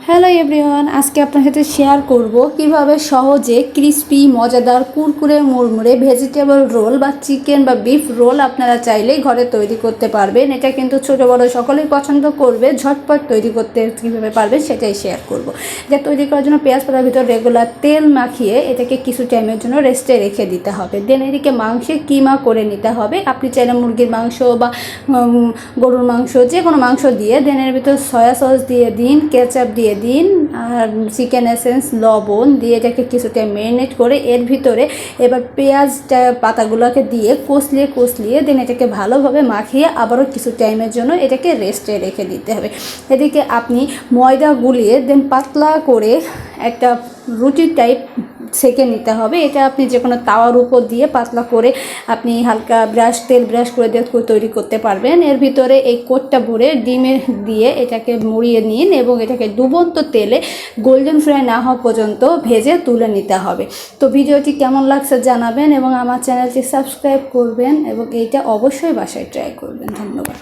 Hello everyone, আজকে আপনার সাথে শেয়ার করব কিভাবে সহজে ক্রিস্পি মজাদার কুরকুরে মুড়মুড়ে ভেজিটেবল রোল বা চিকেন বা বিফ রোল আপনারা চাইলেই ঘরে তৈরি করতে পারবেন। এটা কিন্তু ছোটো বড়ো সকলেই পছন্দ করবে। ঝটপট তৈরি করতে কীভাবে পারবেন সেটাই শেয়ার করব। এটা তৈরি করার জন্য পেঁয়াজ পাতার ভিতর রেগুলার তেল মাখিয়ে এটাকে কিছু টাইমের জন্য রেস্টে রেখে দিতে হবে। দেন এদিকে মাংসের কিমা করে নিতে হবে। আপনি চাইলে মুরগির মাংস বা গরুর মাংস যে কোনো মাংস দিয়ে দেন এর ভিতর সয়া সস দিয়ে দিন, কেচাপ দিয়ে দিন আর চিকেন এসেন্স লবণ দিয়ে এটাকে কিছুটা ম্যারিনেট করে এর ভিতরে এবার পেঁয়াজটা পাতাগুলোকে দিয়ে কষলিয়ে দেন এটাকে ভালোভাবে মাখিয়ে আবারও কিছু টাইমের জন্য এটাকে রেস্টে রেখে দিতে হবে। এদিকে আপনি ময়দা গুলিয়ে দেন পাতলা করে একটা রুটি টাইপ সেঁকে নিতে হবে। এটা আপনি যে কোনো তাওয়ার উপর দিয়ে পাতলা করে আপনি হালকা তেল ব্রাশ করে দিয়ে তৈরি করতে পারবেন। এর ভিতরে এই কোটটা ভরে ডিমে দিয়ে এটাকে মুড়িয়ে নিন এবং এটাকে ডুবন্ত তেলে গোল্ডেন ফ্রাই না হওয়া পর্যন্ত ভেজে তুলে নিতে হবে। তো ভিডিওটি কেমন লাগছে জানাবেন এবং আমার চ্যানেলটি সাবস্ক্রাইব করবেন এবং এইটা অবশ্যই বাসায় ট্রাই করবেন। ধন্যবাদ।